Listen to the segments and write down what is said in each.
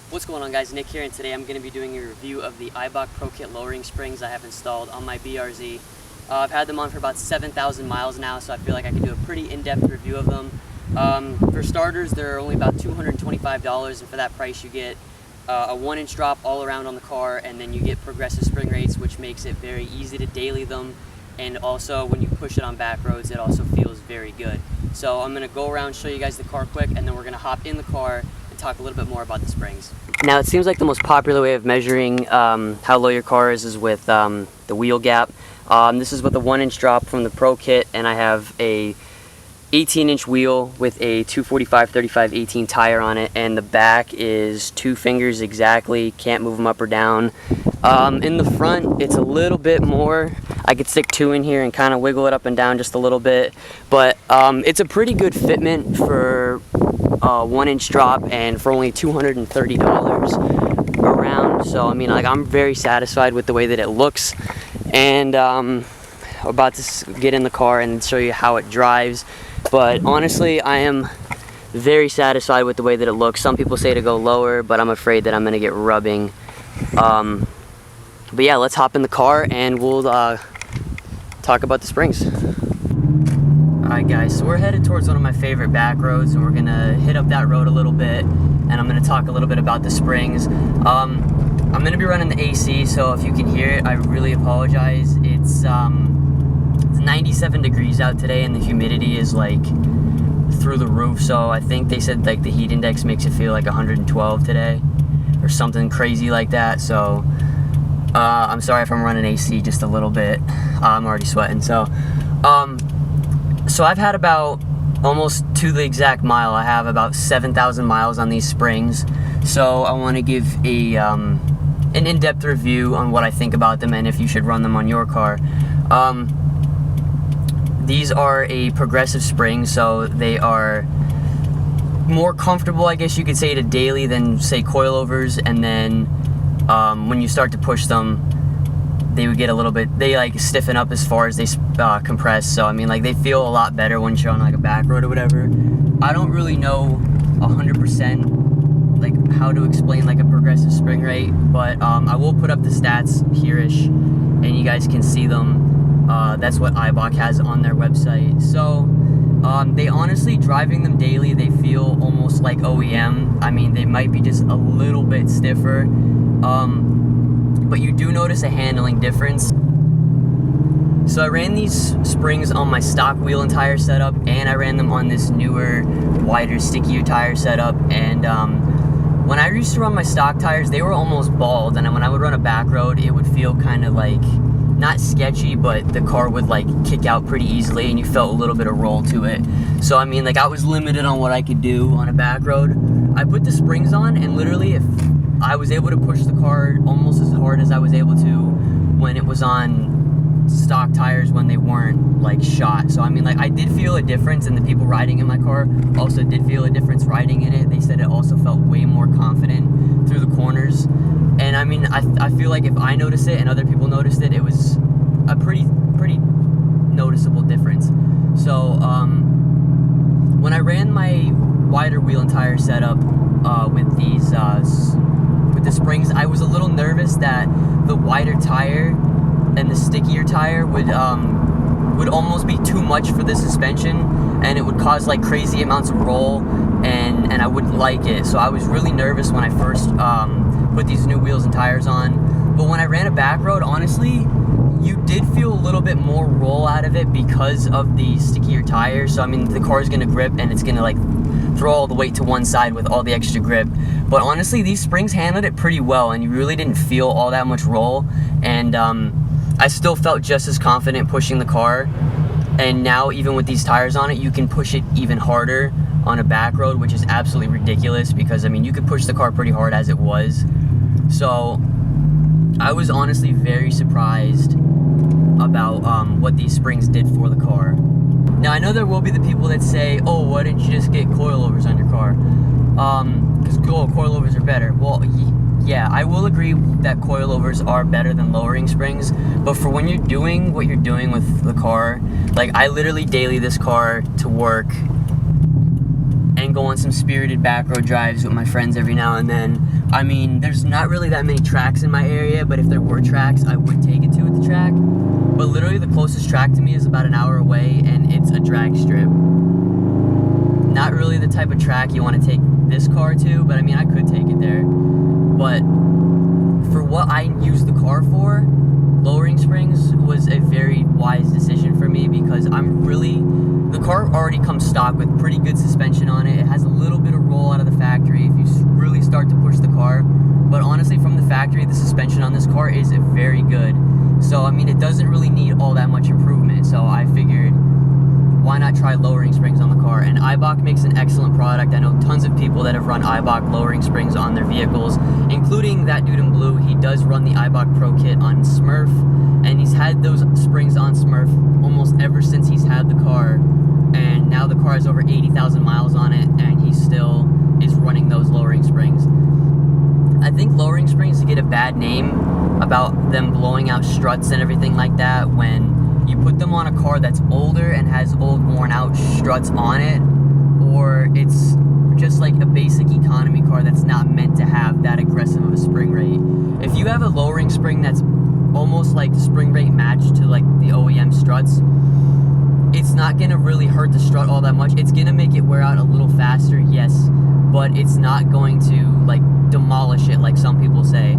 What's going on, guys? Nick here, and today I'm going to be doing a review of the Eibach Pro Kit lowering springs I have installed on my BRZ. I've had them on for about 7,000 miles now, so I feel like I can do a pretty in-depth review of them. For starters, they're only about $225, and for that price you get a 1-inch drop all around on the car, and then you get progressive spring rates, which makes it very easy to daily them. And also, when you push it on back roads, it also feels very good. So I'm going to go around, show you guys the car quick, and then we're going to hop in the car and talk a little bit more about the springs. Now, it seems like the most popular way of measuring how low your car is with the wheel gap. This is with a 1-inch drop from the Pro Kit, and I have a 18-inch wheel with a 245/35/18 tire on it, and the back is 2 fingers exactly, can't move them up or down. In the front, it's a little bit more. I could stick 2 in here and kind of wiggle it up and down just a little bit, but it's a pretty good fitment for a 1-inch drop and for only $230 around. So I mean, like, I'm very satisfied with the way that it looks, and I'm about to get in the car and show you how it drives. But honestly, I am very satisfied with the way that it looks. Some people say to go lower, but I'm afraid that I'm gonna get rubbing. But yeah, let's hop in the car and we'll talk about the springs. Alright guys, so we're headed towards one of my favorite back roads, and we're gonna hit up that road a little bit, and I'm gonna talk a little bit about the springs. I'm gonna be running the AC, so if you can hear it, I really apologize. It's 97 degrees out today, and the humidity is like through the roof, so I think they said like the heat index makes it feel like 112 today or something crazy like that. So I'm sorry if I'm running AC just a little bit. I'm already sweating. So I've had about, almost to the exact mile, I have about 7,000 miles on these springs. So I want to give an in-depth review on what I think about them and if you should run them on your car. These are a progressive spring, so they are more comfortable, I guess you could say, to daily than, say, coilovers. And then when you start to push them, they would get a little bit, they like stiffen up as far as they compress. So I mean, like, they feel a lot better when you're on like a back road or whatever. I don't really know 100% like how to explain like a progressive spring rate, but I will put up the stats here-ish and you guys can see them. That's what Eibach has on their website. So they honestly, driving them daily, they feel almost like OEM. I mean, they might be just a little bit stiffer, but you do notice a handling difference. So I ran these springs on my stock wheel and tire setup, and I ran them on this newer, wider, stickier tire setup. And when I used to run my stock tires, they were almost bald, and when I would run a back road, it would feel kind of like, not sketchy, but the car would like kick out pretty easily and you felt a little bit of roll to it. So I mean, like, I was limited on what I could do on a back road. I put the springs on, and literally if I was able to push the car almost as hard as I was able to when it was on stock tires when they weren't like shot. So I mean, like, I did feel a difference, and the people riding in my car also did feel a difference riding in it. They said it also felt way more confident through the corners. And I mean, I feel like if I noticed it and other people noticed it, it was a pretty noticeable difference. So when I ran my wider wheel and tire setup with these with the springs, I was a little nervous that the wider tire and the stickier tire would almost be too much for the suspension, and it would cause like crazy amounts of roll, and I wouldn't like it. So I was really nervous when I first put these new wheels and tires on. But when I ran a back road, honestly, you did feel a little bit more roll out of it because of the stickier tires. So I mean, the car's gonna grip, and it's gonna like throw all the weight to one side with all the extra grip. But honestly, these springs handled it pretty well, and you really didn't feel all that much roll. And I still felt just as confident pushing the car. And now, even with these tires on it, you can push it even harder on a back road, which is absolutely ridiculous, because I mean, you could push the car pretty hard as it was. So I was honestly very surprised about what these springs did for the car. Now, I know there will be the people that say, oh, why didn't you just get coilovers on your car? Because coilovers are better. Well, yeah, I will agree that coilovers are better than lowering springs, but for when you're doing what you're doing with the car, like, I literally daily this car to work and go on some spirited back road drives with my friends every now and then. I mean, there's not really that many tracks in my area, but if there were tracks, I would take it to at the track. But literally the closest track to me is about an hour away, and it's a drag strip. Not really the type of track you want to take this car to, but I mean, I could take it there. But for what I use the car for, lowering springs was a very wise decision for me, because the car already comes stock with pretty good suspension on it. It has a little bit of roll out of the factory if you really start to push the car. But honestly, from the factory, the suspension on this car is very good. So, I mean, it doesn't really need all that much improvement. So I figured, why not try lowering springs on the car? And Eibach makes an excellent product. I know tons of people that have run Eibach lowering springs on their vehicles, including that dude in blue. He does run the Eibach Pro Kit on Smurf, and he's had those springs on Smurf almost ever since he's had the car. And now the car has over 80,000 miles on it, and he still is running those lowering springs. I think lowering springs get a bad name about them blowing out struts and everything like that when you put them on a car that's older and has old worn out struts on it, or it's just like a basic economy car that's not meant to have that aggressive of a spring rate. If you have a lowering spring that's almost like spring rate matched to like the OEM struts, it's not going to really hurt the strut all that much. It's going to make it wear out a little faster, yes, but it's not going to like demolish it like some people say.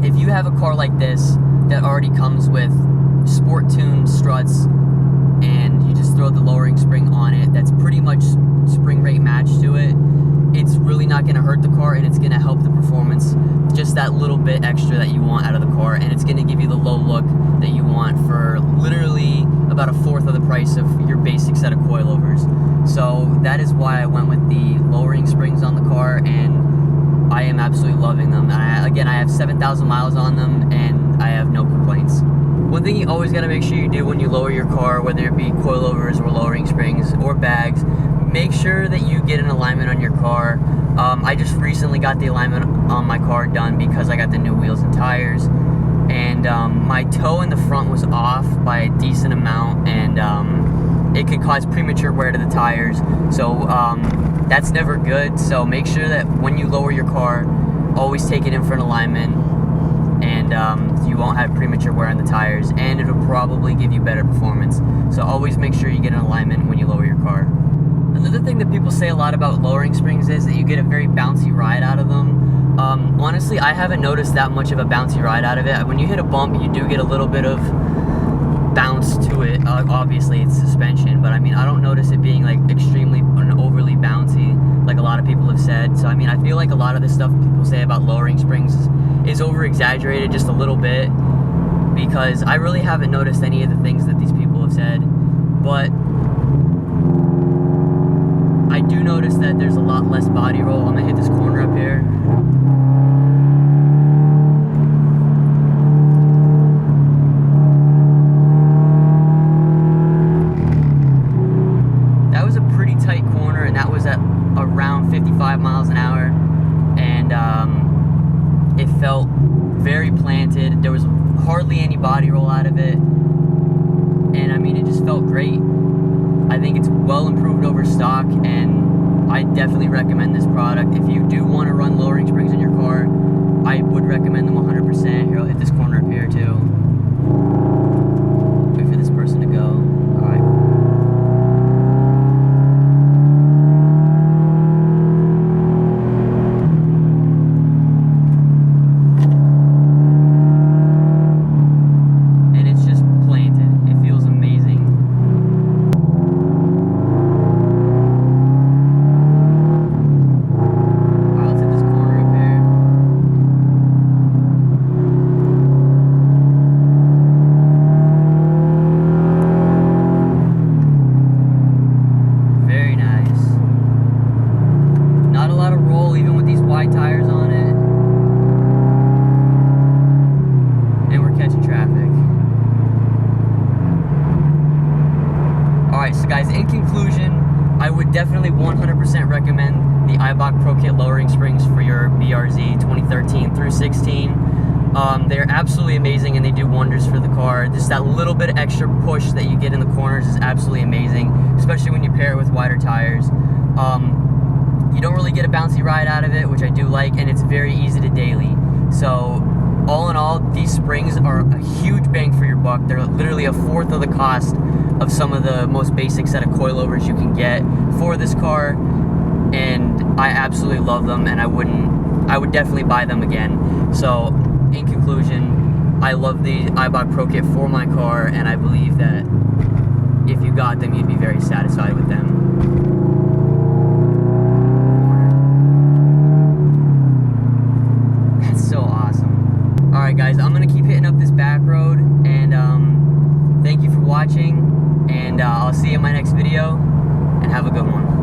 If you have a car like this that already comes with sport tuned struts and you just throw the lowering spring on it that's pretty much spring rate matched to it, it's really not going to hurt the car, and it's going to help the performance just that little bit extra that you want out of the car, and it's going to give you the low look that you want for literally about a fourth of the price of your basic set of coilovers. So that is why I went with the lowering springs on the car, and I am absolutely loving them. And again, I have 7,000 miles on them, and I have no complaints. One thing you always got to make sure you do when you lower your car, whether it be coilovers or lowering springs or bags, make sure that you get an alignment on your car. I just recently got the alignment on my car done because I got the new wheels and tires, and my toe in the front was off by a decent amount, and it could cause premature wear to the tires. So that's never good. So make sure that when you lower your car, always take it in for an alignment, and you won't have premature wear on the tires, and it'll probably give you better performance. So always make sure you get an alignment when you lower your car. Another thing that people say a lot about lowering springs is that you get a very bouncy ride out of them. Honestly, I haven't noticed that much of a bouncy ride out of it. When you hit a bump, you do get a little bit of bounce to it. Obviously, it's suspension, but I mean, I don't notice it being like extremely and overly bouncy like a lot of people have said. So I mean, I feel like a lot of the stuff people say about lowering springs is over-exaggerated just a little bit, because I really haven't noticed any of the things that these people have said. But I do notice that there's a lot less body roll. I'm gonna hit this corner up here. That was a pretty tight corner, and that was at around 55 miles an hour, and it felt very planted. There was hardly any body roll out of it, and I mean, it just felt great. I think it's well improved over stock, and I definitely recommend this product. If you do want to run lowering springs in your car, I would recommend them 100%. Here, I'll hit this corner up here too. Wait for this person to go. Alright. So guys, in conclusion, I would definitely 100% recommend the Eibach Pro Kit lowering springs for your BRZ 2013 through 16. They're absolutely amazing, and they do wonders for the car. Just that little bit of extra push that you get in the corners is absolutely amazing, especially when you pair it with wider tires. You don't really get a bouncy ride out of it, which I do like, and it's very easy to daily. So all in all, these springs are a huge bang for your buck. They're literally a fourth of the cost of some of the most basic set of coilovers you can get for this car, and I absolutely love them, and I would definitely buy them again. So in conclusion, I love the Eibach Pro Kit for my car, and I believe that if you got them, you'd be very satisfied with them. That's so awesome. Alright guys, I'm going to keep hitting up this back road, and thank you for watching, and I'll see you in my next video, and have a good one.